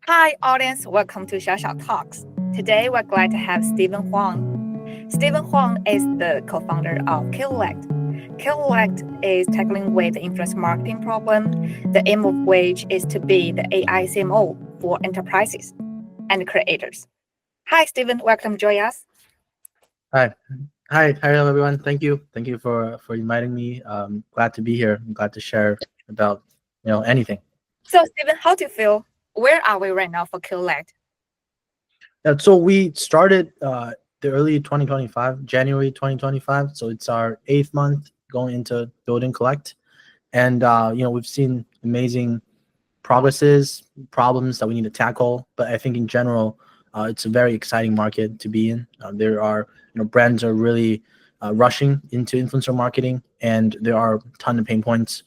Hi, audience. Welcome to Xiao Talks. Today, we're glad to have Stephen Huang. Stephen Huang is the co-founder of Kolect. Kolect is tackling with the influence marketing problem, the aim of which is to be the AI CMO for enterprises and creators. Hi, Stephen. Welcome to join us. Hi, hello everyone. Thank you for inviting me. Glad to be here. I'm glad to share about anything. So, Stephen, how do you feel? Where are we right now for Kolect? So we started the early 2025, January 2025. So it's our 8th month going into building Collect, and we've seen amazing progresses, problems that we need to tackle. But I think in general, it's a very exciting market to be in. There are brands are really rushing into influencer marketing, and there are a ton of pain points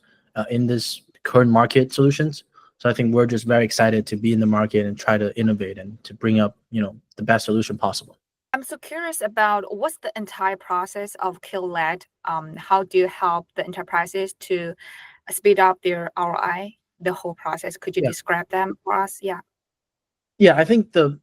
in this current market solutions. So I think we're just very excited to be in the market and try to innovate and to bring up the best solution possible. I'm so curious about what's the entire process of Kolect. How do you help the enterprises to speed up their ROI? The whole process. Could you Yeah. describe them for us? Yeah. Yeah, I think the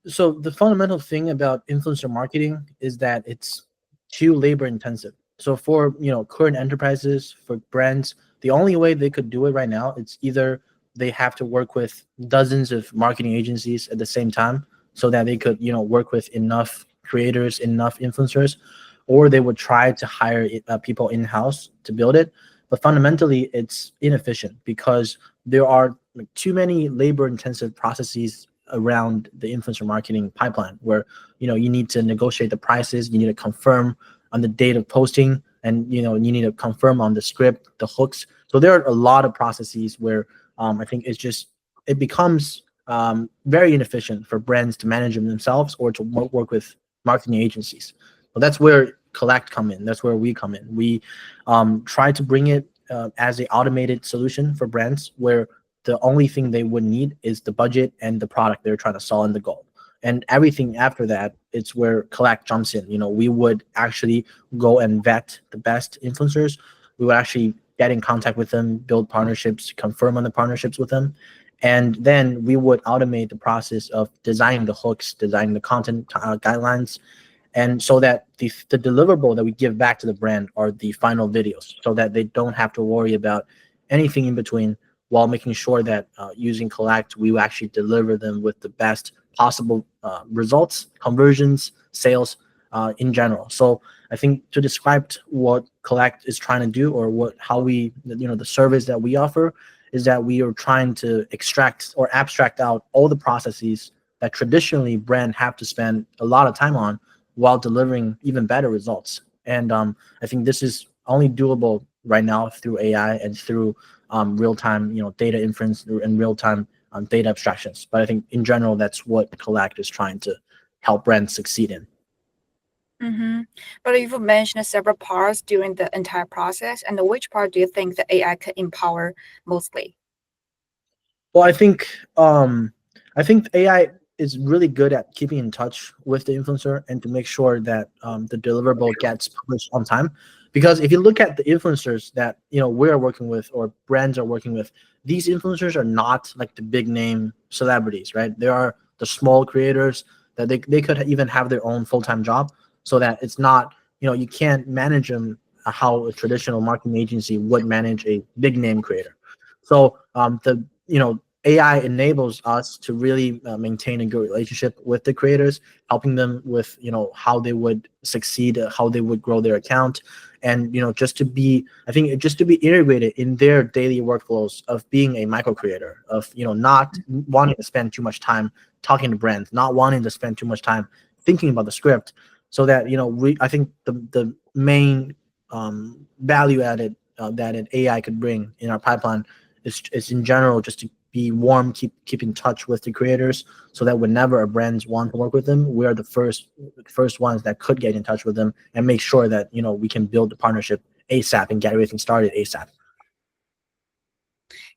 fundamental thing about influencer marketing is that it's too labor intensive. So for current enterprises, for brands, the only way they could do it right now, it's either they have to work with dozens of marketing agencies at the same time so that they could work with enough creators, enough influencers, or they would try to hire people in-house to build it. But fundamentally, it's inefficient because there are too many labor intensive processes around the influencer marketing pipeline where you need to negotiate the prices, you need to confirm on the date of posting, and you need to confirm on the script, the hooks. So there are a lot of processes where I think it becomes very inefficient for brands to manage them themselves or to work with marketing agencies. So that's where Collect come in. That's where we come in. We try to bring it as an automated solution for brands where the only thing they would need is the budget and the product they're trying to sell and the goal. And everything after that, it's where Collect jumps in. We would actually go and vet the best influencers. We would actually get in contact with them, build partnerships, confirm on the partnerships with them. And then we would automate the process of designing the hooks, designing the content guidelines, and so that the deliverable that we give back to the brand are the final videos so that they don't have to worry about anything in between, while making sure that using Collect, we will actually deliver them with the best possible results, conversions, sales in general. So I think to describe what Collect is trying to do, or how we, the service that we offer, is that we are trying to extract or abstract out all the processes that traditionally brand have to spend a lot of time on while delivering even better results. And I think this is only doable right now through AI and through real-time, data inference and real-time data abstractions. But I think in general, that's what Collect is trying to help brands succeed in. Mm-hmm. But you've mentioned several parts during the entire process, and which part do you think the AI can empower mostly? Well, I think AI is really good at keeping in touch with the influencer and to make sure that the deliverable gets published on time. Because if you look at the influencers that we're working with or brands are working with, these influencers are not like the big name celebrities, right? They are the small creators that they could even have their own full-time job, so that it's not you can't manage them how a traditional marketing agency would manage a big name creator. So the AI enables us to really maintain a good relationship with the creators, helping them with how they would succeed, how they would grow their account, and just to be, I think, just to be integrated in their daily workflows of being a micro creator, of not wanting to spend too much time talking to brands, not wanting to spend too much time thinking about the script, so that I think the main value added that an AI could bring in our pipeline is in general just to be warm, keep in touch with the creators, so that whenever a brands want to work with them, we are the first ones that could get in touch with them and make sure that we can build the partnership ASAP and get everything started ASAP.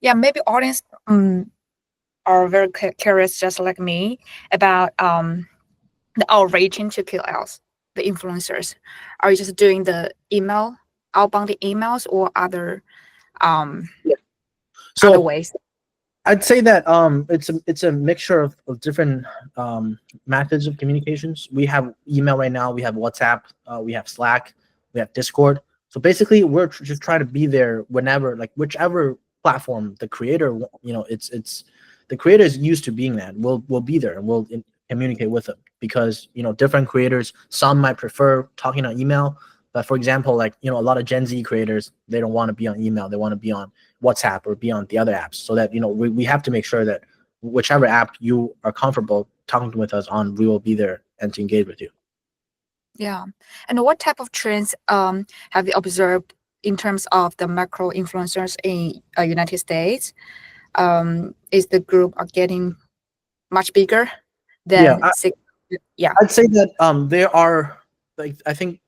Yeah, maybe audience are very curious, just like me, about the outreaching to KOLs, the influencers. Are you just doing the outbound emails, or other Yeah. other So ways? I'd say that it's a mixture of different methods of communications. We have email right now, we have WhatsApp, we have Slack, we have Discord. So basically, we're just trying to be there whenever, like whichever platform the creator, it's the creator is used to being that. We'll be there and communicate with them because different creators. Some might prefer talking on email, but for example, like a lot of Gen Z creators, they don't want to be on email. They want to be on WhatsApp or be on the other apps, so that we have to make sure that whichever app you are comfortable talking with us on, we will be there and to engage with you. Yeah. And what type of trends have you observed in terms of the macro influencers in United States? Is the group are getting much bigger Yeah, than six? Yeah. I'd say that there are, like, I think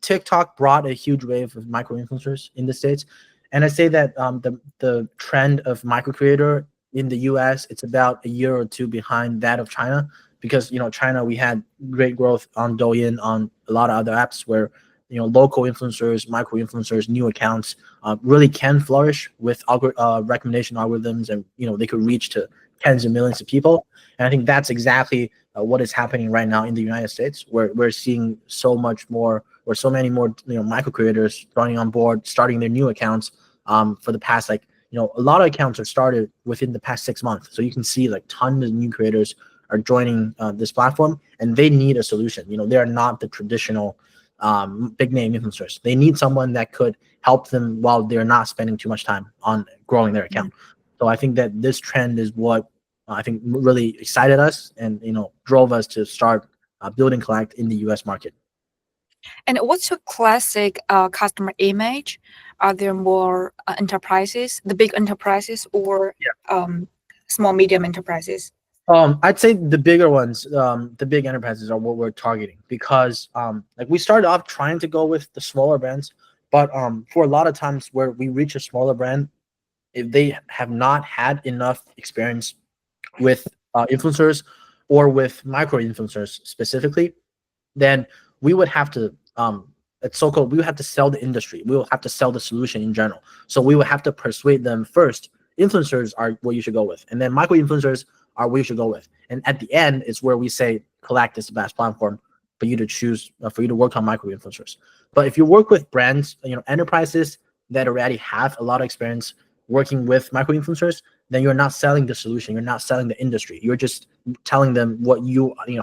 TikTok brought a huge wave of micro influencers in the States, and I say that the trend of micro creator in the US, it's about a year or two behind that of China, because China, we had great growth on Douyin, on a lot of other apps where local influencers, micro influencers, new accounts really can flourish with recommendation algorithms, and they could reach to tens of millions of people. And I think that's exactly what is happening right now in the United States, where we're seeing so much more, or so many more, micro creators joining on board, starting their new accounts. For the past, like, a lot of accounts are started within the past 6 months. So you can see like tons of new creators are joining this platform, and they need a solution. They are not the traditional big name influencers. They need someone that could help them while they're not spending too much time on growing their account. So I think that this trend is what I think really excited us and drove us to start building Kolect in the U.S. market. And what's your classic customer image? Are there more enterprises, the big enterprises, or small medium enterprises? I'd say the bigger ones, the big enterprises are what we're targeting, because like we started off trying to go with the smaller brands, but for a lot of times where we reach a smaller brand, if they have not had enough experience with influencers or with micro influencers specifically, then we would have to it's so-called, we would have to sell the industry. We will have to sell the solution in general. So we would have to persuade them first. Influencers are what you should go with, and then micro influencers are what you should go with. And at the end, it's where we say Kolect is the best platform for you to choose, for you to work on micro influencers. But if you work with brands, enterprises that already have a lot of experience working with micro influencers, then you're not selling the solution. You're not selling the industry. You're just telling them what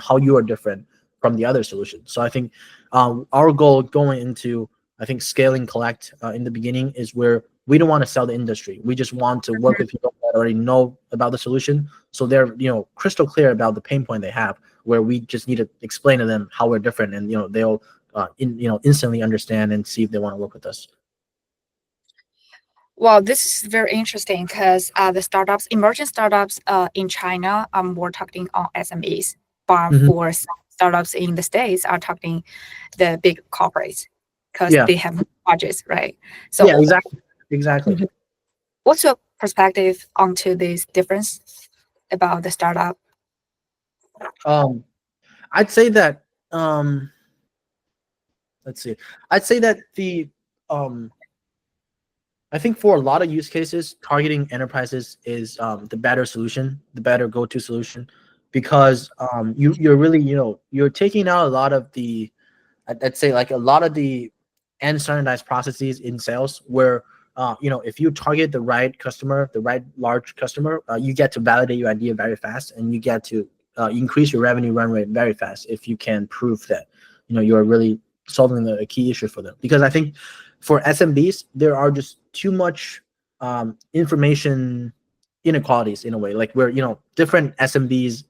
how you are different from the other solutions. So I think our goal going into, I think, scaling Kolect in the beginning is where we don't want to sell the industry. We just want to work with people that already know about the solution, so they're crystal clear about the pain point they have, where we just need to explain to them how we're different, and they'll instantly understand and see if they want to work with us. Well, this is very interesting because the emerging startups in China are more targeting on SMEs, but for some startups in the States are targeting the big corporates because they have budgets, right? So yeah, exactly. What's your perspective onto this difference about the startup? I'd say that let's see. I'd say that I think for a lot of use cases, targeting enterprises is the better solution, the better go-to solution, because you're really you're taking out a lot of the, I'd say, like a lot of the unstandardized processes in sales, where if you target the right customer, the right large customer, you get to validate your idea very fast, and you get to increase your revenue run rate very fast if you can prove that you're really solving a key issue for them. Because I think for SMBs, there are just too much information inequalities in a way, like where different SMBs,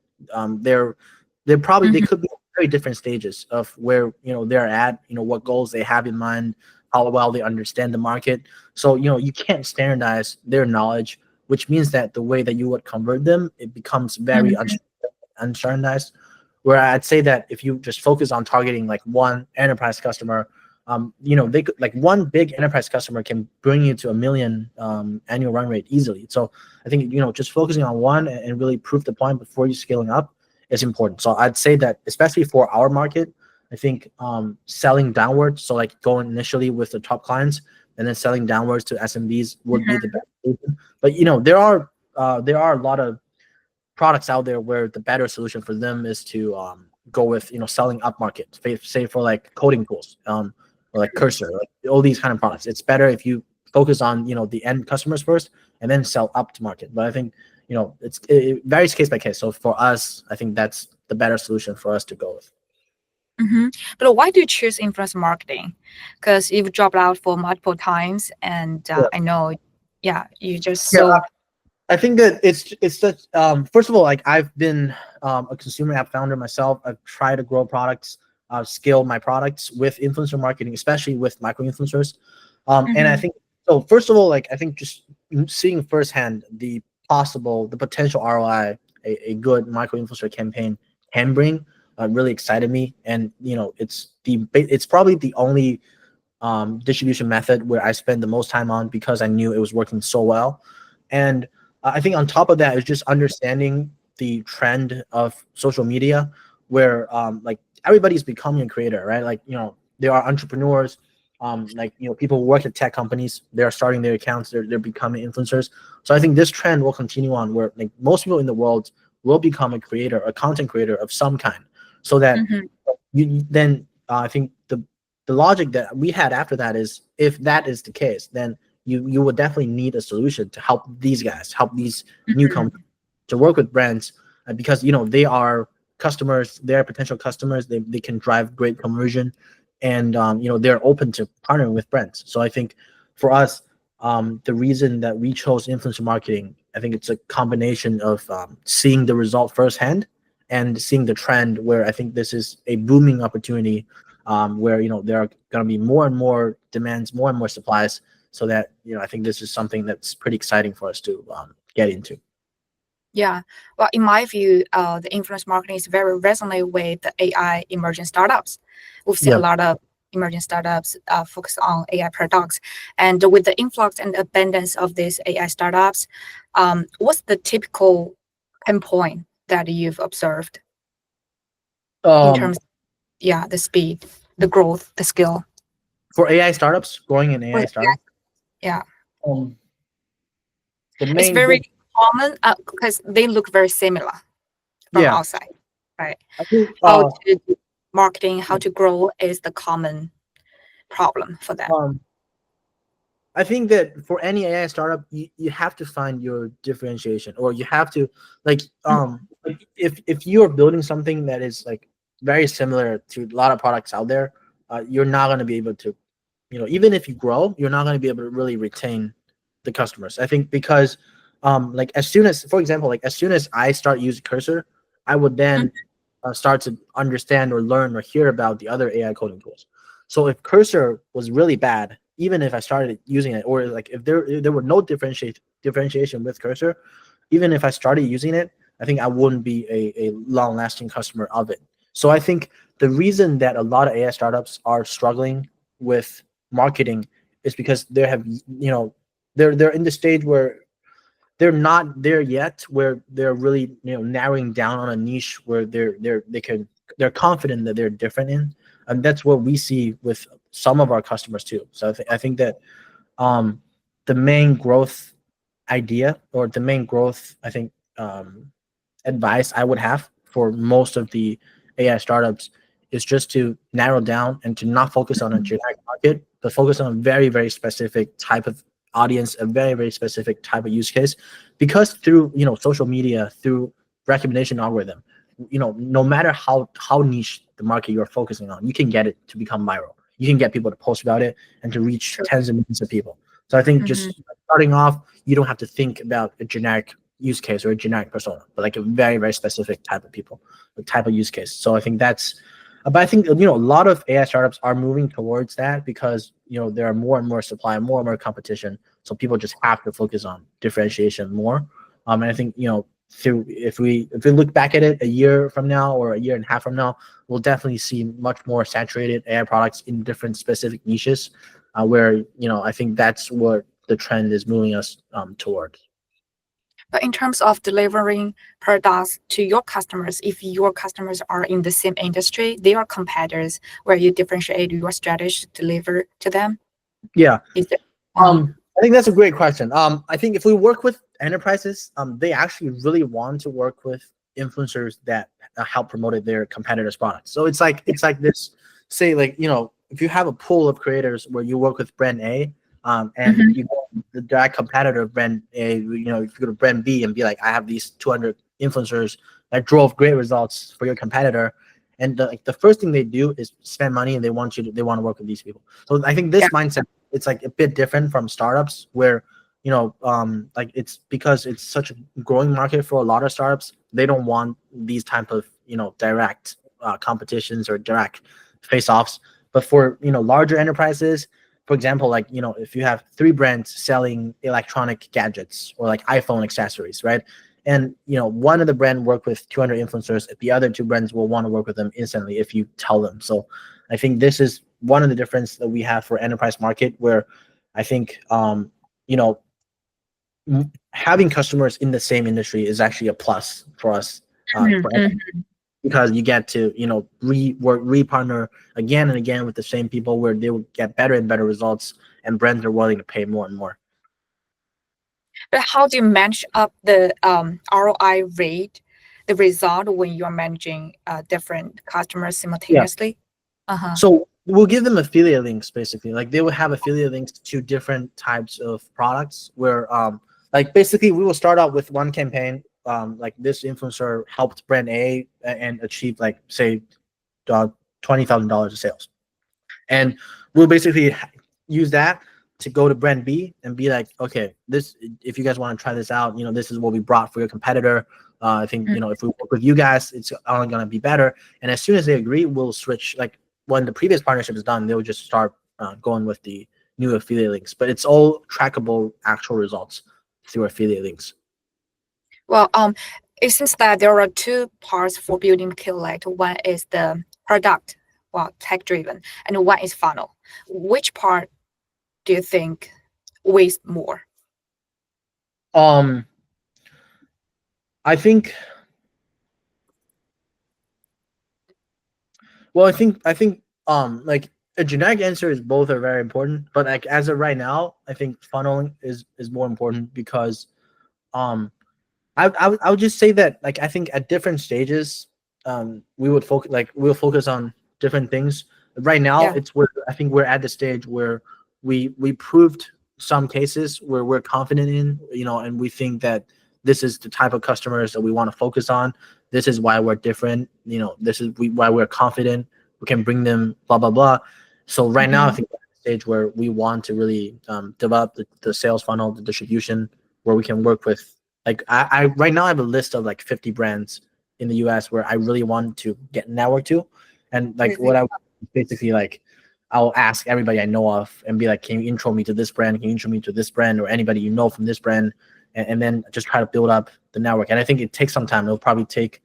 they're probably they could be at very different stages of where they're at, what goals they have in mind, how well they understand the market. So you can't standardize their knowledge, which means that the way that you would convert them, it becomes very unstandardized. Where I'd say that if you just focus on targeting like one enterprise customer, they could, like, one big enterprise customer can bring you to $1 million annual run rate easily. So I think just focusing on one and really prove the point before you scaling up is important. So I'd say that especially for our market, I think selling downwards, so like going initially with the top clients and then selling downwards to SMBs would be the best solution. But there are there are a lot of products out there where the better solution for them is to go with selling upmarket, say for like coding tools, or like Cursor, like all these kind of products. It's better if you focus on the end customers first and then sell up to market. But I think it varies case by case. So for us, I think that's the better solution for us to go with. But why do you choose influence marketing? Because you've dropped out for multiple times, and I know, you just sold. I think that it's that first of all, like I've been a consumer app founder myself. I've tried to grow products, scale my products with influencer marketing, especially with micro influencers. And I think so. First of all, like I think just seeing firsthand the potential ROI a good micro influencer campaign can bring really excited me. And it's probably the only distribution method where I spend the most time on because I knew it was working so well. And I think on top of that is just understanding the trend of social media where like everybody's becoming a creator, right? Like, there are entrepreneurs, like, people who work at tech companies, they're starting their accounts, they're becoming influencers. So I think this trend will continue on where like most people in the world will become a content creator of some kind. So that I think the logic that we had after that is if that is the case, then you would definitely need a solution to help these guys, help these newcomers to work with brands because they are customers, they are potential customers, they can drive great conversion, and they're open to partnering with brands. So I think for us, the reason that we chose influencer marketing, I think it's a combination of seeing the result firsthand and seeing the trend where I think this is a booming opportunity where there are going to be more and more demands, more and more supplies. So that I think this is something that's pretty exciting for us to get into. Yeah, well, in my view, the influence marketing is very resonant with the AI emerging startups. We've seen a lot of emerging startups focus on AI products, and with the influx and abundance of these AI startups, what's the typical pain point that you've observed in terms of, the speed, the growth, the skill for AI startups, growing in AI startups? Yeah. It's very common because they look very similar from outside, right? I think, how to do marketing, how to grow is the common problem for them. I think that for any AI startup, you have to find your differentiation, or you have to like if you're building something that is like very similar to a lot of products out there, you're not going to be able to, even if you grow, you're not going to be able to really retain the customers. I think because like as soon as I start using Cursor, I would then start to understand or learn or hear about the other AI coding tools. So if Cursor was really bad, even if I started using it, or like if there were no differentiation with Cursor, even if I started using it, I think I wouldn't be a long-lasting customer of it. So I think the reason that a lot of AI startups are struggling with marketing is because they're in the stage where they're not there yet, where they're really narrowing down on a niche where they're confident that they're different in, and that's what we see with some of our customers too. So I think that the main growth idea, or the main growth advice I would have for most of the AI startups is just to narrow down and to not focus on a generic market, but focus on a very, very specific type of audience, a very, very specific type of use case. Because through social media, through recommendation algorithm, no matter how niche the market you're focusing on, you can get it to become viral. You can get people to post about it and to reach tens of millions of people. So I think just starting off, you don't have to think about a generic use case or a generic persona, but like a very, very specific type of people, a type of use case. So I think but I think a lot of AI startups are moving towards that because there are more and more supply, more and more competition. So people just have to focus on differentiation more. And I think if we look back at it a year from now or a year and a half from now, we'll definitely see much more saturated AI products in different specific niches, where I think that's what the trend is moving us towards. But in terms of delivering products to your customers, if your customers are in the same industry, they are competitors where you differentiate your strategy to deliver to them. Yeah. Is it, I I think that's a great question. I think if we work with enterprises, they actually really want to work with influencers that help promote their competitors' products. So it's like this. Say like if you have a pool of creators where you work with brand A, and Mhm. you go to the direct competitor of brand A, if you go to brand B and be like, I have these 200 influencers that drove great results for your competitor, and the first thing they do is spend money and they want to work with these people. So I think Yeah. this mindset, it's like a bit different from startups where like it's because it's such a growing market for a lot of startups. They don't want these type of direct competitions or direct face offs. But for larger enterprises, for example, like if you have three brands selling electronic gadgets or like iPhone accessories, right? And one of the brand work with 200 influencers, the other two brands will want to work with them instantly if you tell them. So I think this is one of the difference that we have for enterprise market, where I think you know having customers in the same industry is actually a plus for us, Mhm, for mhm. because you get to re-partner again and again with the same people, where they will get better and better results, and brands are willing to pay more and more. But how do you match up the ROI rate, the result when you're managing different customers Yeah. simultaneously? Uh-huh. So we'll give them affiliate links, basically. Like they will have affiliate links to different types of products where like basically we will start out with one campaign. Like this influencer helped brand A and achieve like say $20,000 of sales. And we'll basically use that to go to brand B and be like, okay, this, if you guys want to try this out, this is what we brought for your competitor. I think, Mm. if we work with you guys, it's only going to be better. And as soon as they agree, we'll switch. Like when the previous partnership is done, they'll just start going with the new affiliate links. But it's all trackable actual results through affiliate links. Well, it seems that there are two parts for building Kolect. One is the product, well, tech driven, and one is funnel. Which part do you think weighs more? Um, I think. Well, I think like a generic answer is both are very important, but like as of right now, I think funneling is more important because um I would just say that like I think at different stages we'll focus on different things. Right now Yeah. it's where I think we're at the stage where we proved some cases where we're confident in, and we think that this is the type of customers that we want to focus on. This is why we're different. This is why we're confident. We can bring them blah blah blah. So right now I Mhm. think we're at the stage where we want to really develop the sales funnel, the distribution, where we can work with like I right now I have a list of like 50 brands in the US where I really want to get network to. And like what Really? I basically like I'll ask everybody I know of and be like, can you intro me to this brand? Can you intro me to this brand or anybody you know from this brand? And then just try to build up the network. And I think it takes some time. It'll probably take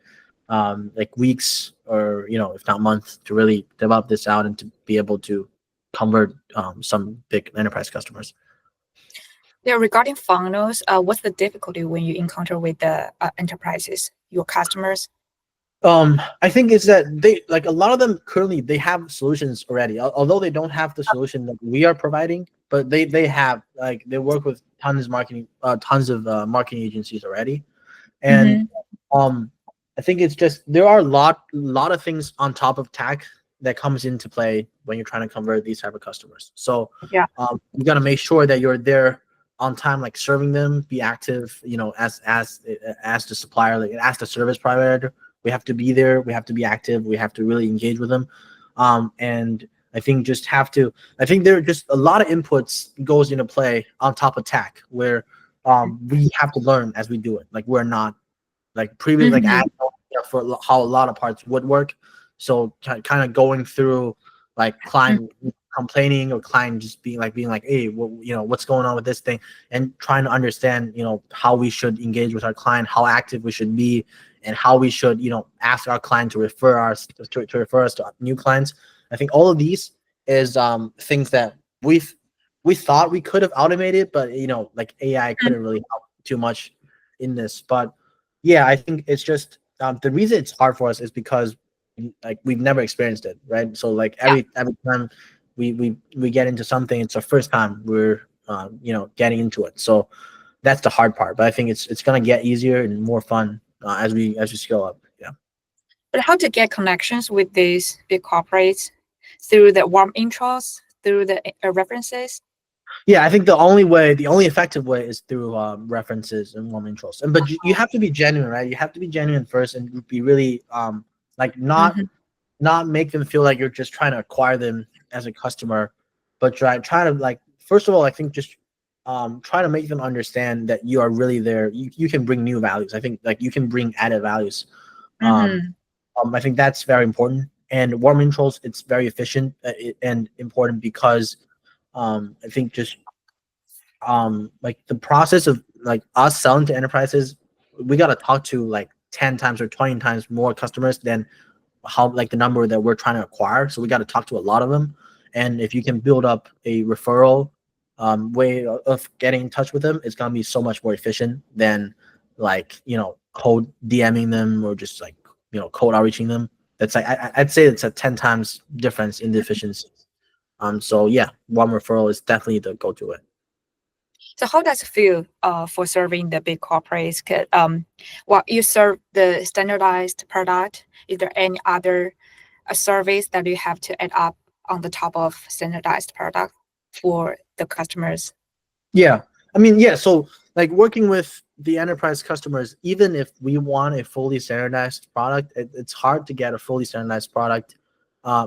like weeks or if not months to really develop this out and to be able to convert some big enterprise customers. Yeah, regarding funnels, what's the difficulty when you encounter with the enterprises, your customers? I think it's that they like a lot of them currently they have solutions already, although they don't have the solution that we are providing, but they have like they work with tons of marketing agencies already. And Mm-hmm. um I think it's just there are a lot of things on top of tech that comes into play when you're trying to convert these type of customers. So Yeah. you got to make sure that you're there on time, like serving them, be active, as the supplier, like as the service provider. We have to be there, we have to be active, we have to really engage with them. And I think just have to I think there are just a lot of inputs goes into play on top of tech where we have to learn as we do it. Like we're not like previous like Mm-hmm. ad for how a lot of parts would work. So kind of going through like client complaining or client just being like, hey, what's going on with this thing, and trying to understand how we should engage with our client, how active we should be, and how we should ask our client to refer us to refer us to new clients. I think all of these is things that we thought we could have automated, but like AI couldn't really help too much in this. But yeah, I think it's just the reason it's hard for us is because like we've never experienced it, right? So like Yeah. every time we get into something, it's our first time. getting into it. So that's the hard part. But I think it's gonna get easier and more fun as we scale up. Yeah. But how to get connections with these big corporates? Through the warm intros, through the references? Yeah, I think the only effective way is through references and warm intros. And but you have to be genuine, right? You have to be genuine first and be really like not make them feel like you're just trying to acquire them as a customer, but try to like first of all, I think just try to make them understand that you are really there. You can bring new values. I think like you can bring added values. Um, Mm-hmm. I think that's very important. And warm intros, it's very efficient and important because I think just like the process of like us selling to enterprises, we got to talk to like 10 times or 20 times more customers than how like the number that we're trying to acquire. So we got to talk to a lot of them. And if you can build up a referral way of getting in touch with them, it's gonna be so much more efficient than like cold DMing them or just like cold outreaching them. That's like I'd say it's a 10 times difference in the efficiency. So yeah, warm referral is definitely the go-to way. So how does it feel for serving the big corporates? Well, you serve the standardized product. Is there any other service that you have to add up on the top of standardized product for the customers? Yeah. I mean, yeah. So, like working with the enterprise customers, even if we want a fully standardized product, it's hard to get a fully standardized product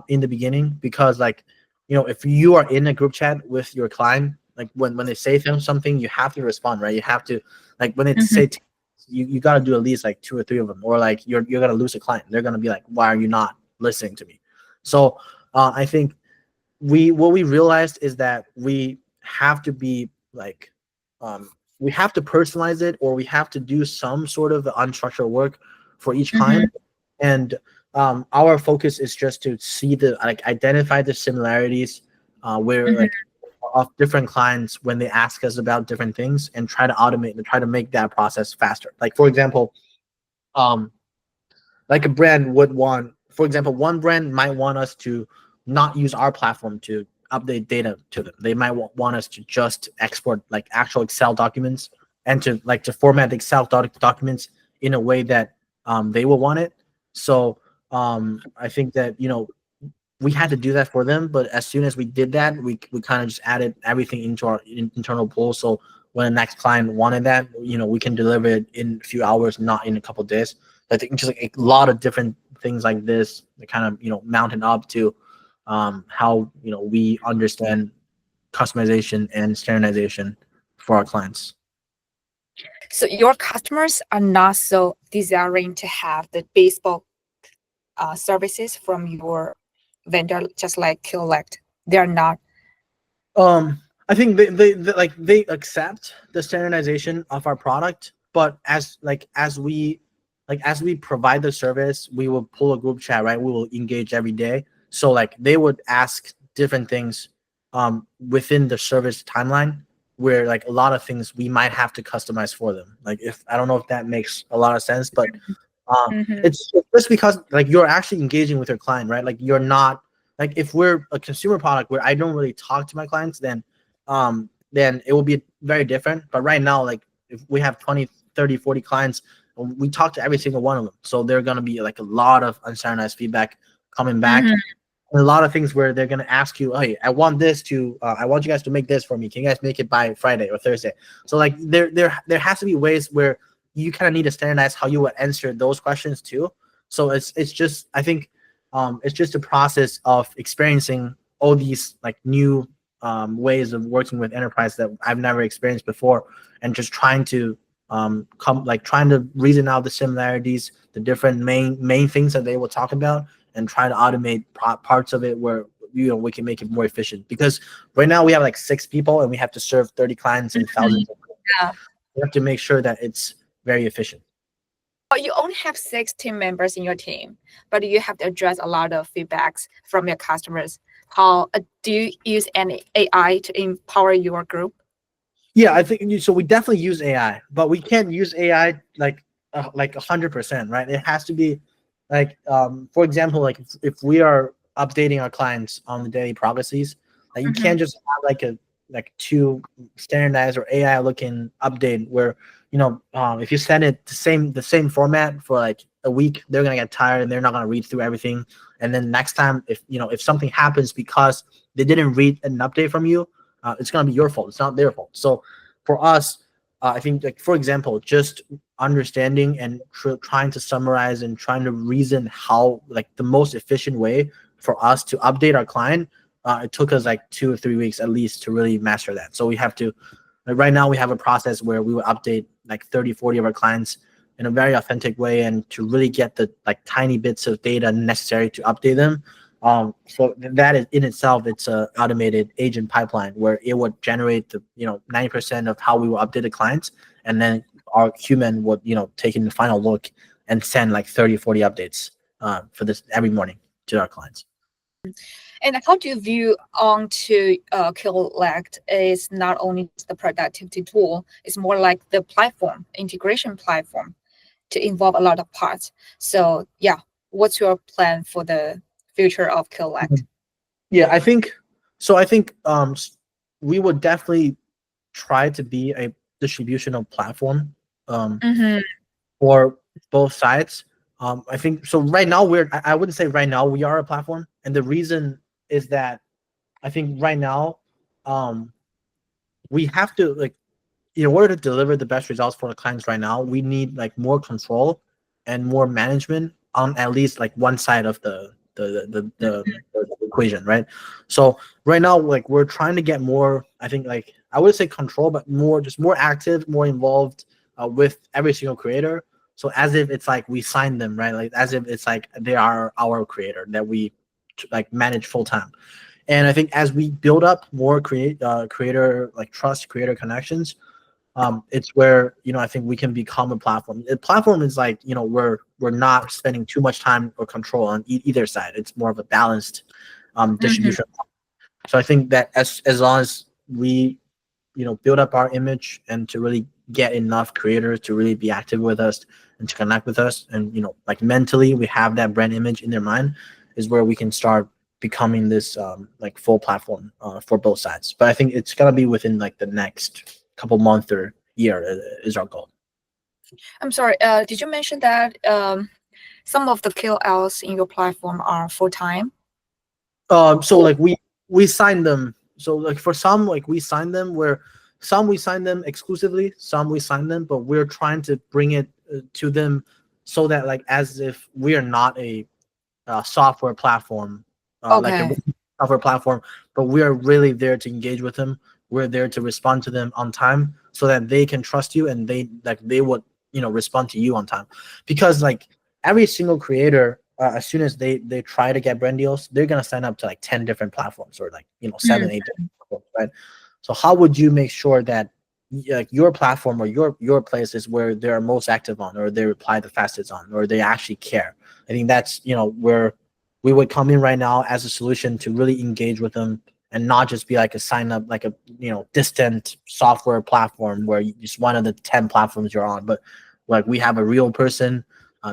in the beginning because, like, if you are in a group chat with your client, like when they say something, you have to respond, right? You have to, like, when they Mm-hmm. say, you got to do at least like 2 or 3 of them, or like you're gonna lose a client. They're gonna be like, why are you not listening to me? So, I think what we realized is that we have to be like we have to personalize it, or we have to do some sort of unstructured work for each Mm-hmm. client. And our focus is just to see the like identify the similarities where Mm-hmm. like of different clients when they ask us about different things, and try to automate and try to make that process faster. Like for example, um like a brand would want, for example, one brand might want us to not use our platform to update data to them. They might want us to just export like actual Excel documents, and to format the Excel documents in a way that they will want it. So I think that we had to do that for them, but as soon as we did that, we kind of just added everything into our internal pool. So when the next client wanted that, we can deliver it in a few hours, not in a couple of days. I think just like a lot of different things like this that kind of mounted up to how we understand customization and standardization for our clients. So your customers are not so desiring to have the bespoke services from your vendor, just like Kolect. They're not. I think they accept the standardization of our product, but as we provide the service, we will pull a group chat, right? We will engage every day. So like they would ask different things within the service timeline, where like a lot of things we might have to customize for them. Like if I don't know if that makes a lot of sense, but Mm-hmm. it's just because like you're actually engaging with your client, right? Like you're not like if we're a consumer product where I don't really talk to my clients, then it will be very different. But right now, like if we have 20, 30, 40 clients, we talk to every single one of them. So there are gonna be like a lot of unstandardized feedback coming back. Mm-hmm. And a lot of things where they're gonna ask you, hey, I want you guys to make this for me. Can you guys make it by Friday or Thursday? So like there has to be ways where you kind of need to standardize how you would answer those questions too. So it's just I think it's just a process of experiencing all these like new ways of working with enterprise that I've never experienced before, and just trying to trying to reason out the similarities, the different main things that they will talk about, and try to automate parts of it where we can make it more efficient. Because right now we have like 6 people and we have to serve 30 clients and Mm-hmm. thousands of Yeah. we have to make sure that it's very efficient. Well, you only have 6 team members in your team, but you have to address a lot of feedbacks from your customers. How do you use any AI to empower your group? Yeah, I think so. We definitely use AI, but we can't use AI like 100%, right? It has to be like, for example, like if we are updating our clients on the daily progresses, like you Mm-hmm. can't just have like like too standardized or AI looking update where if you send it the same format for like a week, they're gonna get tired and they're not gonna read through everything. And then next time, if something happens because they didn't read an update from you, it's gonna be your fault. It's not their fault. So for us, I think, like, for example, just understanding and trying to summarize and trying to reason how, like, the most efficient way for us to update our client, it took us like 2 or 3 weeks at least to really master that. So we have to, like, right now we have a process where we will update like 30, 40 of our clients in a very authentic way, and to really get the like tiny bits of data necessary to update them. So that is in itself, it's a automated agent pipeline where it would generate the 90% of how we will update the clients, and then our human would take in the final look and send like 30, 40 updates for this every morning to our clients. And how do you view onto Kolect is not only the productivity tool, it's more like the platform, integration platform to involve a lot of parts. So yeah, what's your plan for the future of Kolect? Yeah, I think we would definitely try to be a distributional platform Mm-hmm. for both sides. I think so. Right now, I wouldn't say right now we are a platform, and the reason is that I think right now, we have to, like, in order to deliver the best results for the clients right now, we need like more control and more management on at least like one side of the equation, right? So right now, like, we're trying to get more, I think, like, I would say control, but more active, more involved with every single creator. So as if it's like we signed them, right? Like as if it's like they are our creator that we like manage full time. And I think as we build up more creator like trust, creator connections, it's where I think we can become a platform. A platform is like we're not spending too much time or control on either side. It's more of a balanced distribution. So I think that as long as we build up our image and to really get enough creators to really be active with us and to connect with us, and like mentally we have that brand image in their mind, is where we can start becoming this like full platform for both sides. But I think it's gonna be within like the next couple months or year is our goal. I'm sorry, did you mention that some of the KOLs in your platform are full-time? So like we sign them. So like for some, like we sign them where some we sign them exclusively, some we sign them, but we're trying to bring it to them so that, like, as if we are not a software platform, like a Okay. software platform, but we are really there to engage with them. We're there to respond to them on time so that they can trust you, and they would respond to you on time. Because like every single creator, as soon as they try to get brand deals, they're gonna sign up to like 10 different platforms, or like 7, 8 different platforms, right? So how would you make sure that like your platform or your place is where they're most active on, or they reply the fastest on, or they actually care? I think that's where we would come in right now as a solution to really engage with them, and not just be like a sign up, like a distant software platform where just one of the 10 platforms you're on. But like we have a real person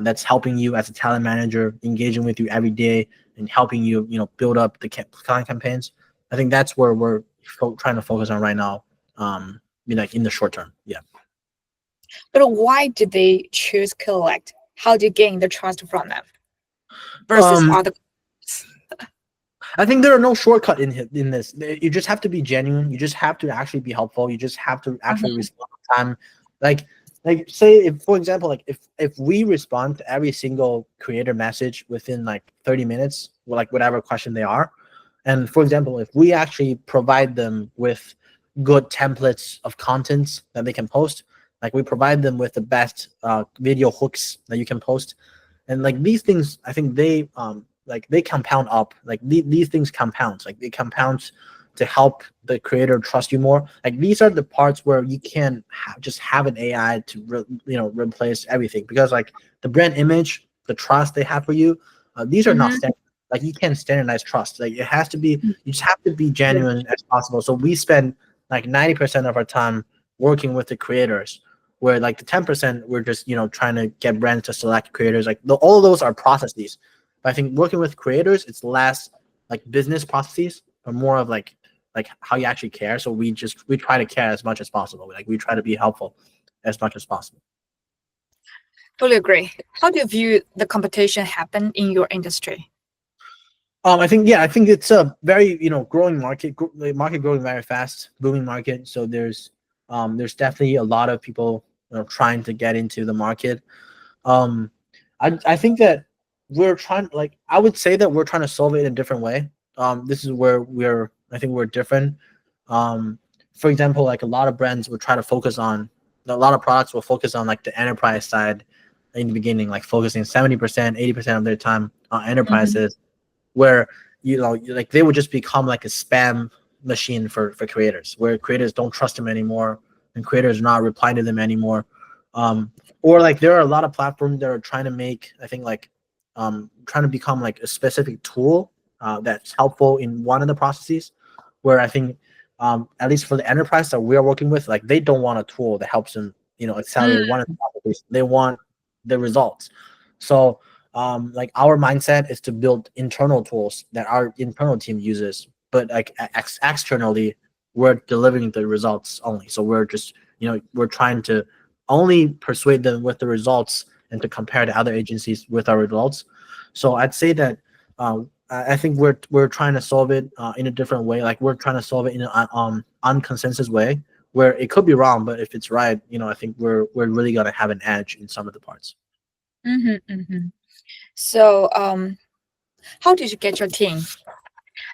that's helping you as a talent manager, engaging with you every day and helping you build up the client campaigns. I think that's where we're trying to focus on right now, like in the short term. Yeah. But why did they choose Kolect? How do you gain the trust from them versus other? I think there are no shortcut in this. You just have to be genuine. You just have to actually be helpful. You just have to actually respond on time. Like say, if for example, like if we respond to every single creator message within like 30 minutes, like whatever question they are, and for example, if we actually provide them with good templates of contents that they can post, like we provide them with the best video hooks that you can post, and like these things, I think they like they compound up. Like these things compound. Like they compound to help the creator trust you more. Like these are the parts where you can just have an AI to replace everything, because like the brand image, the trust they have for you, these are not standard. Like you can't standardize trust. Like it has to be, you just have to be genuine as possible. So we spend like 90% of our time working with the creators, where like the 10% we're just trying to get brands to select creators. Like all of those are processes. But I think working with creators, it's less like business processes, but more of like like how you actually care. So we try to care as much as possible. Like we try to be helpful as much as possible. Fully agree. How do you view the competition happen in your industry? I think it's a very growing market. The market growing very fast, booming market. So there's definitely a lot of people trying to get into the market. I think that we're trying, like I would say that we're trying to solve it in a different way. This is where I think we're different. For example, like a lot of brands will try to focus on, a lot of products will focus on like the enterprise side in the beginning, like focusing 70%, 80% of their time on enterprises, where like they would just become like a spam machine for creators, where creators don't trust them anymore and creators are not replying to them anymore. Or like there are a lot of platforms that are trying to make, I think like trying to become like a specific tool that's helpful in one of the processes, where I think at least for the enterprise that we are working with, like they don't want a tool that helps them accelerate one of the processes. They want the results. So like our mindset is to build internal tools that our internal team uses, but like externally we're delivering the results only. So we're just we're trying to only persuade them with the results and to compare to other agencies with our results. So I'd say that I think we're trying to solve it in a different way. Like we're trying to solve it in an unconsensus way, where it could be wrong, but if it's right, I think we're really gonna have an edge in some of the parts. So, how did you get your team?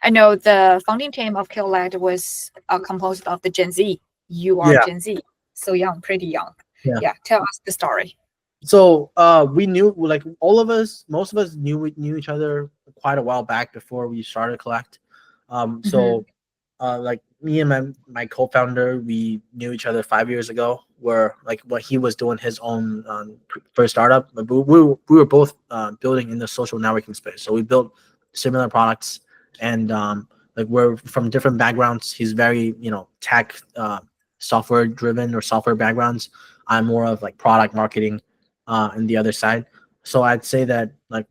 I know the founding team of Kolect was composed of the Gen Z. You are Gen Z, so young, pretty young. Yeah, tell us the story. So we knew, like most of us knew each other quite a while back before we started Kolect. So like me and my co-founder, we knew each other 5 years ago, where like when he was doing his own first startup. But we were both building in the social networking space. So we built similar products, and like we're from different backgrounds. He's very tech software driven or software backgrounds. I'm more of like product marketing and the other side. So I'd say that like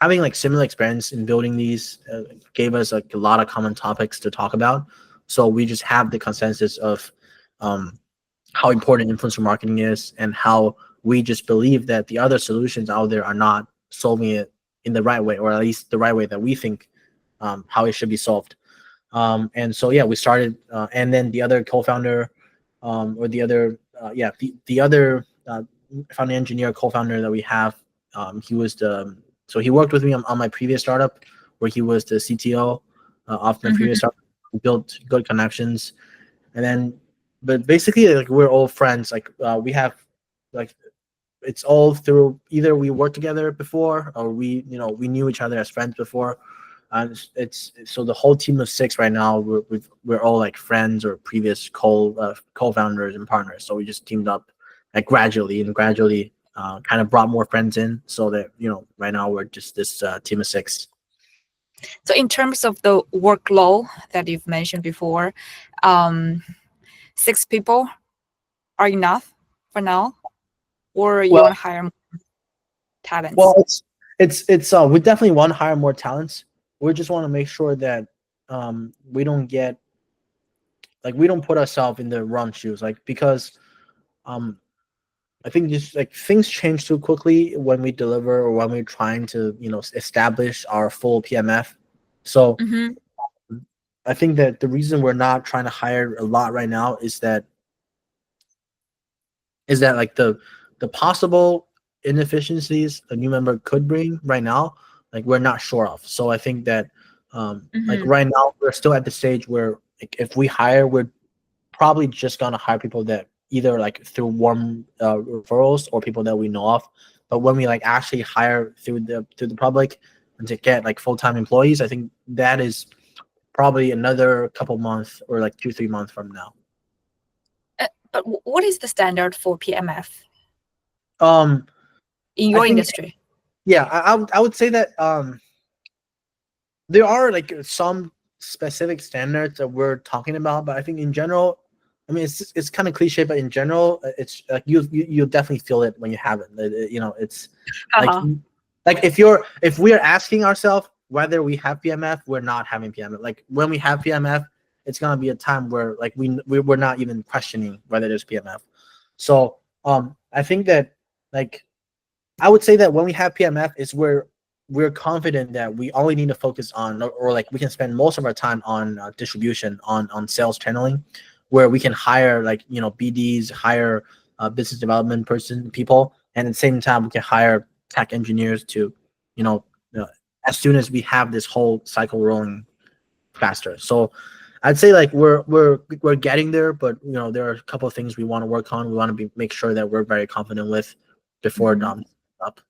having like similar experience in building these gave us like a lot of common topics to talk about. So we just have the consensus of how important influencer marketing is, and how we just believe that the other solutions out there are not solving it in the right way, or at least the right way that we think how it should be solved. And so we started, and then the other co-founder or the other the other founding engineer co-founder that we have, he was he worked with me on my previous startup, where he was the CTO of my previous startup. We built good connections, and then but basically like we're all friends. Like we have like it's all through either we worked together before, or we knew each other as friends before. And it's so the whole team of 6 right now, we're all like friends or previous co-founders and partners. So we just teamed up like gradually kind of brought more friends in, so that right now we're just this team of 6. So in terms of the workload that you've mentioned before, 6 people are enough for now, or you want to hire more talents? Well, it's we definitely want to hire more talents. We just want to make sure that we don't put ourselves in the wrong shoes, like because I think just like things change too quickly when we deliver, or when we're trying to establish our full PMF. So I think that the reason we're not trying to hire a lot right now is that like the possible inefficiencies a new member could bring right now, like we're not sure of. So I think that like right now we're still at the stage where like, if we hire, we're probably just gonna hire people that either like through warm referrals or people that we know of. But when we like actually hire through the public and to get like full-time employees, I think that is probably another couple months, or like 2-3 months from now. But what is the standard for PMF in your industry? Yeah, I would say that there are like some specific standards that we're talking about, but I think in general, I mean it's kind of cliche, but in general, it's like you'll definitely feel it when you have it. It's like if we are asking ourselves, whether we have PMF, we're not having PMF. Like when we have PMF, it's gonna be a time where like we're not even questioning whether there's PMF. So I think that like I would say that when we have PMF is where we're confident that we only need to focus on, or like we can spend most of our time on distribution, on sales channeling, where we can hire like BDs, hire business development people, and at the same time we can hire tech engineers to, you know, as soon as we have this whole cycle rolling faster. So I'd say like we're getting there, but there are a couple of things we want to work on. We want to make sure that we're very confident with before up.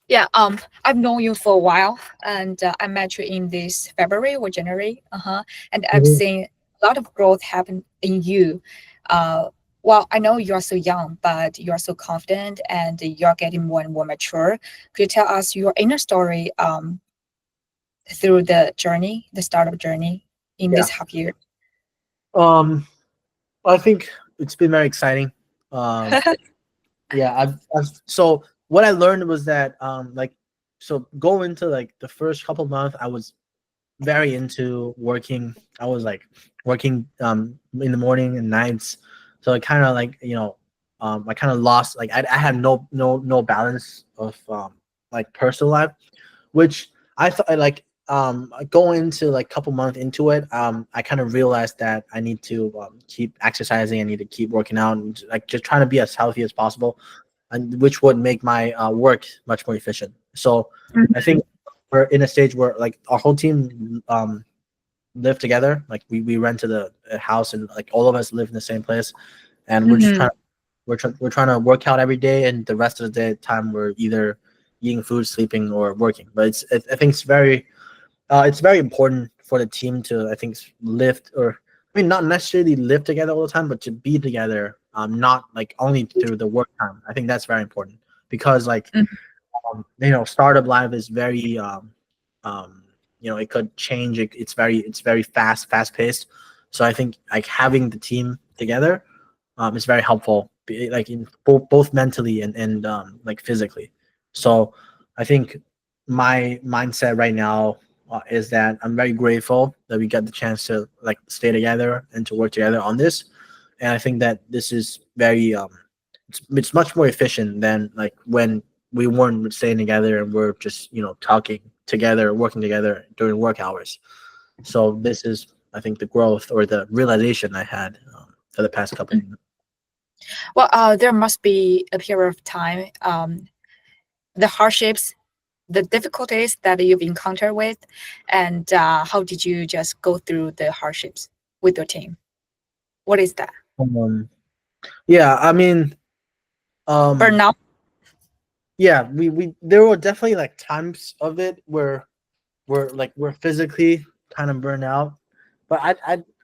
Yeah, I've known you for a while, and I met you in this February or January. And I've Mhm. seen a lot of growth happen in you. Uh, well, I know you are so young, but you are so confident, and you're getting more and more mature. Could you tell us your inner story through the journey, the startup journey in Yeah. this half year? Um, I think it's been very exciting. Um, yeah, so what I learned was that so going into like the first couple of months, I was very into working. I was like working in the morning and nights. So I kind of like I kind of lost like I had no balance of like personal life, which I thought like going into like couple months into it, I kind of realized that I need to keep exercising. I need to keep working out and like just trying to be as healthy as possible, and which would make my work much more efficient. So I think we're in a stage where like our whole team live together. Like we rented a house and like all of us live in the same place, and we're just Mm-hmm. trying we're trying to work out every day, and the rest of the day time we're either eating food, sleeping, or working. But I think it's very important for the team to I think live, or I mean not necessarily live together all the time, but to be together. Not like only through the work time. I think that's very important because like startup life is very um, it could change. It's very fast paced. So I think like having the team together is very helpful, like in both mentally and like physically. So I think my mindset right now is that I'm very grateful that we got the chance to like stay together and to work together on this, and I think that this is very it's much more efficient than like when we weren't staying together and we're just talking together, working together during work hours. So this is I think the growth or the realization I had for the past couple of months. Well, there must be a period of time, the hardships, the difficulties that you've encountered with, and how did you just go through the hardships with your team? What is that? Um, yeah, I mean, um, Burnout? yeah, we there were definitely like times of it where we're physically kind of burned out, but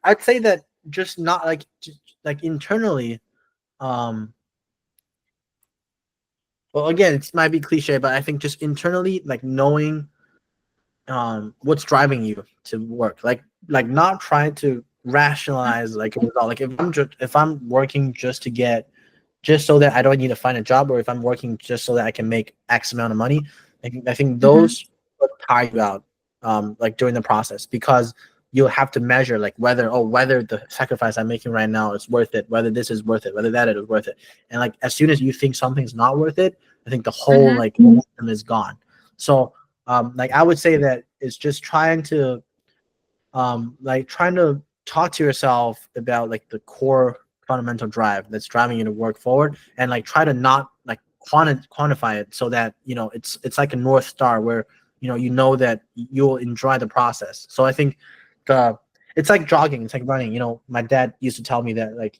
I'd say that just not like like internally. Um, well, again, it might be cliche, but I think just internally, like knowing what's driving you to work, like not trying to rationalize like a result. Like if I'm working just so that I don't need to find a job, or if I'm working just so that I can make X amount of money, I think Mm-hmm. those would tire you out, like during the process, because you'll have to measure like whether the sacrifice I'm making right now is worth it, whether this is worth it, whether that is worth it. And like as soon as you think something's not worth it, I think the whole Mm-hmm. like momentum is gone. So like I would say that it's just trying to talk to yourself about like the core fundamental drive that's driving you to work forward, and like try to not like quantify it, so that it's like a north star where that you'll enjoy the process. So I think the it's like jogging, it's like running. My dad used to tell me that like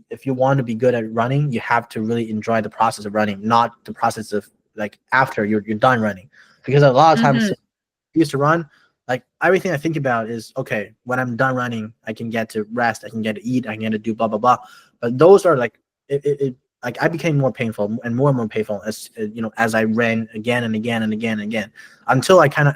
if you want to be good at running, you have to really enjoy the process of running, not the process of like after you're done running, because a lot of times Mm-hmm. used to run, like everything I think about is okay, when I'm done running, I can get to rest, I can get to eat, I can get to do blah blah blah. But those are like like I became more painful and more painful as as I ran again and again and again and again, until I kind of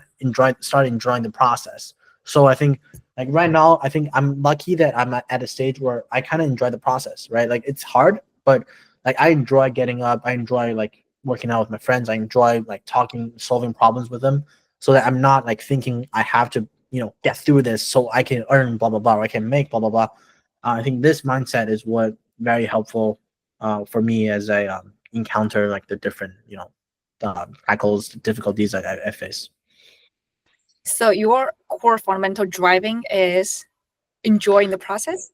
started enjoying the process. So I think like right now, I think I'm lucky that I'm at a stage where I kind of enjoy the process, right? Like it's hard, but like I enjoy getting up, I enjoy like working out with my friends, I enjoy like talking, solving problems with them. so that I'm not like thinking I have to, get through this so I can earn blah blah blah, or I can make blah blah blah. I think this mindset is what very helpful for me as I encounter like the different, tackles, difficulties I face. So your core fundamental driving is enjoying the process.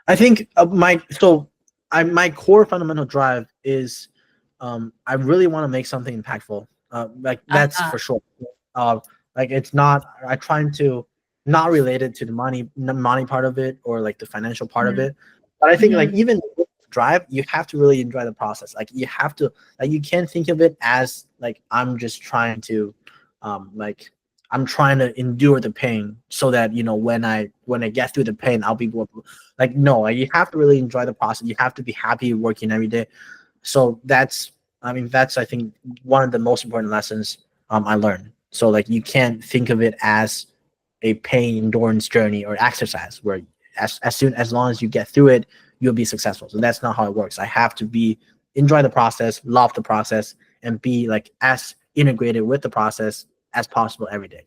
I think my core fundamental drive is I really want to make something impactful. Like that's Uh-huh. for sure. Uh, like it's not. I trying to not related to the money part of it or like the financial part of Mhm. it. But I think like Mhm. even with drive, you have to really enjoy the process. Like you have to like you can't think of it as like I'm just trying to like I'm trying to endure the pain so that when I get through the pain I'll be more like no, like you have to really enjoy the process. You have to be happy working every day. So that's I think one of the most important lessons I learned. So like you can't think of it as a pain endurance journey or exercise where as long as you get through it, you'll be successful. So that's not how it works. I have to be enjoy the process, love the process, and be like as integrated with the process as possible every day.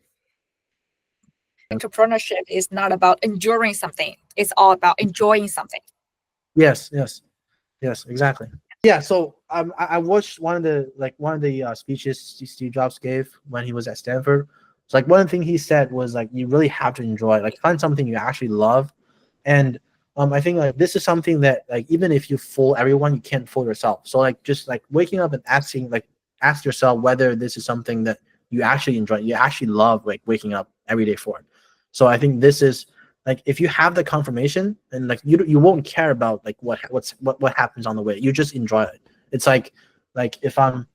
Entrepreneurship is not about enduring something. It's all about enjoying something. Yes, yes, yes, exactly. Yeah, so I watched one of the speeches Steve Jobs gave when he was at Stanford. It's like one thing he said was like you really have to enjoy, like find something you actually love, and I think like this is something that like even if you fool everyone, you can't fool yourself. So like just like waking up and ask yourself whether this is something that you actually enjoy, you actually love like waking up every day for it. So I think this is like if you have the confirmation and like you won't care about like what happens on the way. You just enjoy it. It's like if I'm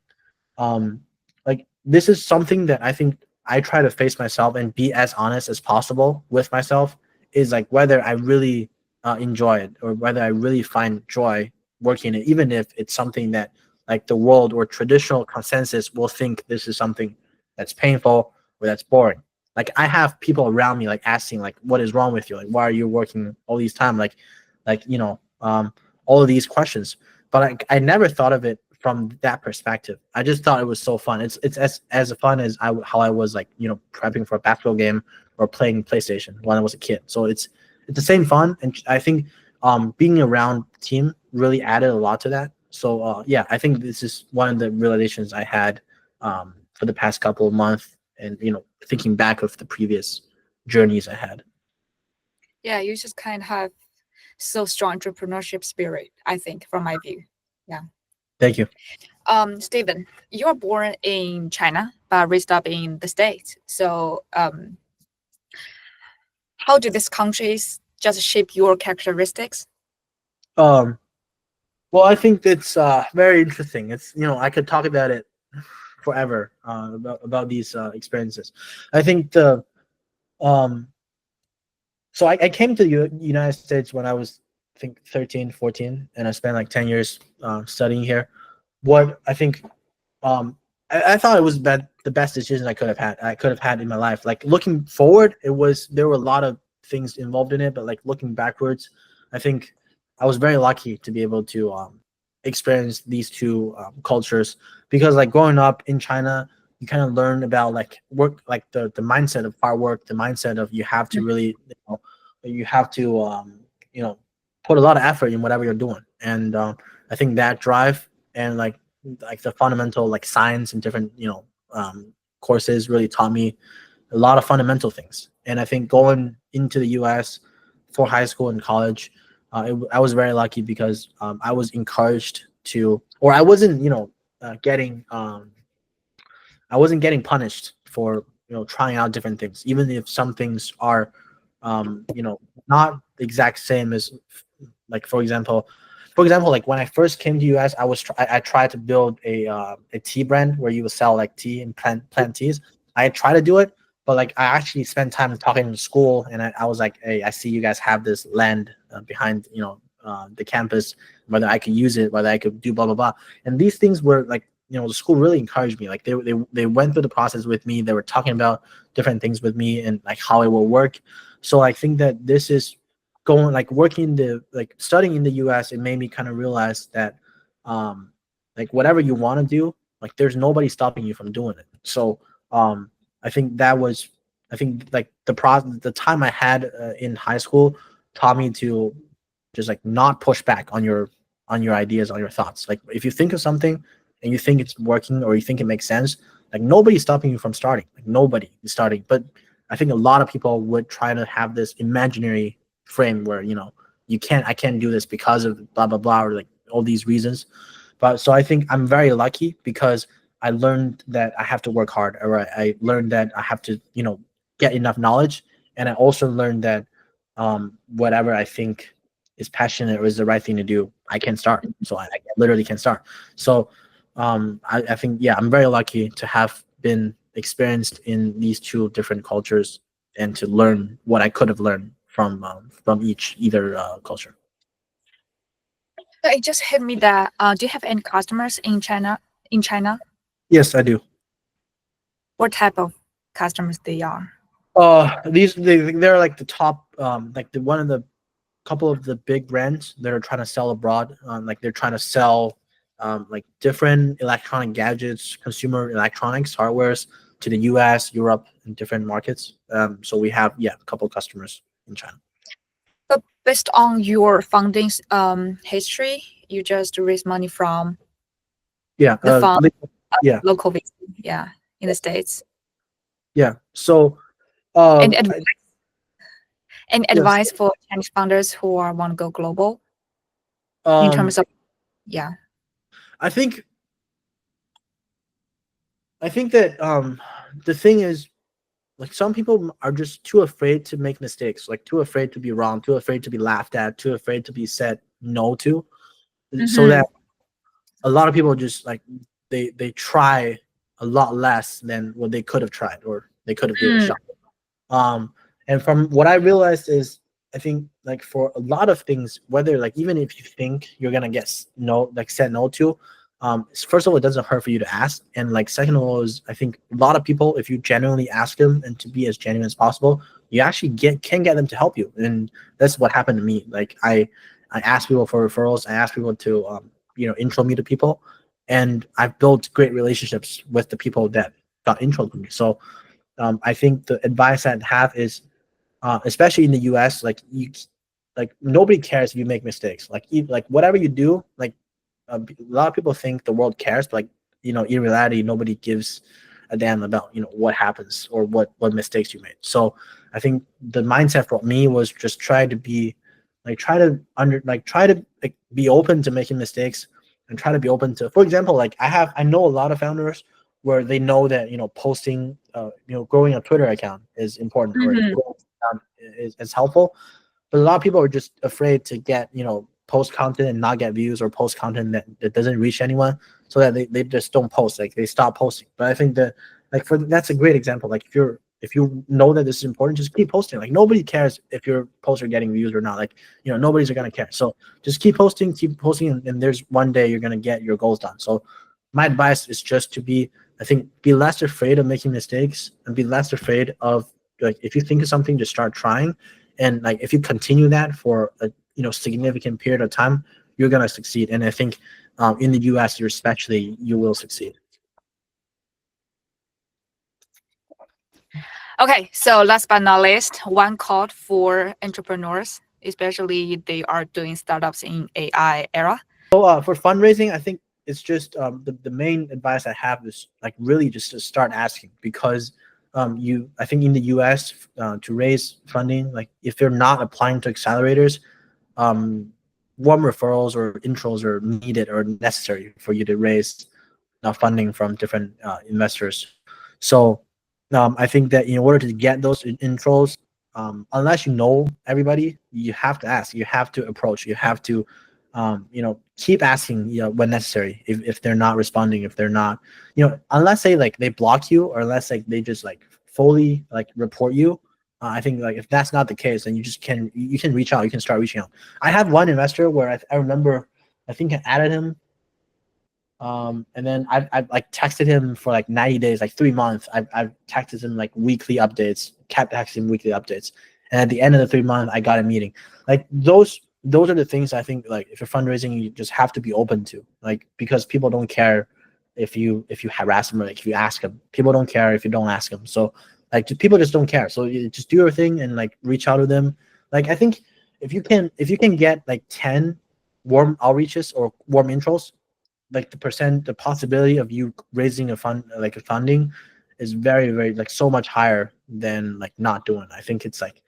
um like this is something that I think I try to face myself and be as honest as possible with myself is like whether I really enjoy it or whether I really find joy working it, even if it's something that like the world or traditional consensus will think this is something that's painful or that's boring. Like I have people around me like asking like what is wrong with you, like why are you working all these time, all of these questions, but I never thought of it from that perspective. I just thought it was so fun. It's as fun as how I was like prepping for a basketball game or playing PlayStation when I was a kid. So it's the same fun, and I think being around the team really added a lot to that. So yeah, I think this is one of the realizations I had for the past couple of months, and thinking back of the previous journeys I had. Yeah, you just kind of have so strong entrepreneurship spirit, I think, from my view. Yeah. Thank you. Stephen, you are born in China but raised up in the States. So, how do these countries just shape your characteristics? Um, well, I think it's very interesting. It's I could talk about it forever about these experiences. I think the um so I came to the United States when I was I think 13, 14, and I spent like 10 years studying here. What I think I thought it was the best decision I could have had in my life. Like looking forward, there were a lot of things involved in it, but like looking backwards, I think I was very lucky to be able to experience these two cultures because like growing up in China, you kind of learn about like work, like the mindset of hard work, the mindset of you have to really you have to you know put a lot of effort in whatever you're doing, and I think that drive and like the fundamental like science and different courses really taught me a lot of fundamental things. And I think going into the US for high school and college, I was very lucky because I was encouraged to, or I wasn't getting I wasn't getting punished for trying out different things, even if some things are not the exact same as like for example, like when I first came to US, I tried to build a tea brand where you would sell like tea and plant teas. I tried to do it, but like I actually spent time talking to school, and I was like, hey, I see you guys have this land behind the campus, whether I could use it, whether I could do blah blah blah. And these things were like the school really encouraged me. Like they went through the process with me. They were talking about different things with me and like how it will work. So I think that this is going like working studying in the US, it made me kind of realize that like whatever you want to do, like there's nobody stopping you from doing it. So I think that was, I think like the time I had in high school taught me to just like not push back on your ideas, on your thoughts. Like if you think of something and you think it's working or you think it makes sense, like nobody's stopping you from starting. Like nobody is starting. But I think a lot of people would try to have this imaginary frame where, you know, I can't do this because of blah blah blah, or like all these reasons. But so I think I'm very lucky because I learned that I have to work hard, or I learned that I have to, you know, get enough knowledge. And I also learned that whatever I think is passionate or is the right thing to do, I can start. So I literally can start. So I think, yeah, I'm very lucky to have been experienced in these two different cultures and to learn what I could have learned from either culture. So it just hit me that do you have any customers in China? In China, Yes, I do. what type of customers they are? They're like the top, like the one of the couple of the big brands that are trying to sell abroad. Like they're trying to sell like different electronic gadgets, consumer electronics, hardwares to the US, Europe, and different markets. So we have, yeah, a couple of customers in China. But based on your funding history, you just raise money from Yeah. the fund, Yeah. local VC, yeah, in the States. Yeah. So And yes. advice for Chinese founders who want to go global in terms of, yeah. I think that the thing is, like, some people are just too afraid to make mistakes, like too afraid to be wrong, too afraid to be laughed at, too afraid to be said no to, so that a lot of people just like they try a lot less than what they could have tried or they could have given a shot. And from what I realized is, I think like for a lot of things, whether like even if you think you're gonna get said no to, first of all, it doesn't hurt for you to ask, and like second of all is, I think a lot of people, if you genuinely ask them and to be as genuine as possible, you actually can get them to help you, and that's what happened to me. Like I asked people for referrals, I asked people to you know, intro me to people, and I've built great relationships with the people that got intro to me. So I think the advice I'd have is, especially in the US, like nobody cares if you make mistakes. Like like whatever you do, like a lot of people think the world cares, but like, you know, in reality, nobody gives a damn about, you know, what happens or what mistakes you made. So I think the mindset for me was just try to be like try to like be open to making mistakes, and try to be open to, for example, like I know a lot of founders where they know that, you know, posting you know, growing a Twitter account is important, or is helpful, but a lot of people are just afraid to get, you know, post content and not get views, or post content that doesn't reach anyone, so that they just don't post, like they stop posting. But I think that, like, that's a great example. Like if you know that this is important, just keep posting. Like nobody cares if your posts are getting views or not. Like, you know, nobody's gonna care. So just keep posting, and there's one day you're gonna get your goals done. So my advice is just to be, I think, be less afraid of making mistakes, and be less afraid of, like, if you think of something, just start trying. And like if you continue that for a, you know, significant period of time, you're gonna succeed. And I think in the US, you will succeed. Okay, so last but not least, one call for entrepreneurs, especially they are doing startups in AI era. So for fundraising, I think it's just the main advice I have is like really just to start asking, because I think in the US to raise funding, like if you're not applying to accelerators, warm referrals or intros are needed or necessary for you to raise funding from different investors. So I think that in order to get those intros, unless you know everybody, you have to ask, you have to approach, you have to you know, keep asking, you know, when necessary. If they're not responding, if they're not, you know, unless they block you, or unless like they just like fully like report you. I think like if that's not the case, then you can reach out, you can start reaching out. I have one investor where I remember, I think I added him, and then I've like texted him for like 90 days, like 3 months. I've texted him like weekly updates, kept texting him weekly updates, and at the end of the 3 months, I got a meeting. Like those are the things I think, like if you're fundraising, you just have to be open to, like, because people don't care if you harass them or like if you ask them. People don't care if you don't ask them. So like people just don't care. So you just do your thing and like reach out to them. Like I think if you can get like 10 warm outreaches or warm intros, like the possibility of you raising a fund, like a funding, is very, very like so much higher than like not doing. I think it's like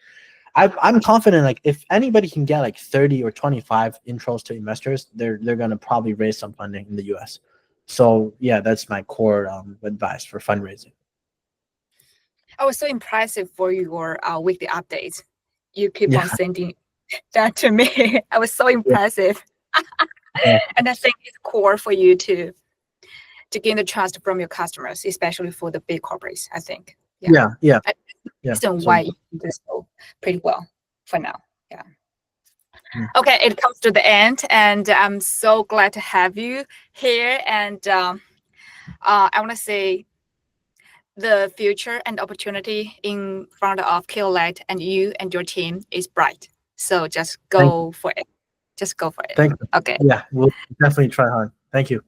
I'm confident like if anybody can get like 30 or 25 intros to investors, they're gonna probably raise some funding in the US. So yeah, that's my core advice for fundraising. I was so impressive for your weekly updates. You keep Yeah. on sending that to me. I was so impressive. Yeah. And I think it's core for you to gain the trust from your customers, especially for the big corporates, I think. Yeah. Reason why you do this pretty well for now. Yeah. Okay, it comes to the end, and I'm so glad to have you here. And I want to say the future and opportunity in front of Kolect and you and your team is bright. So just go for it. Just go for it. Thank you. Okay. Yeah, we'll definitely try hard. Thank you.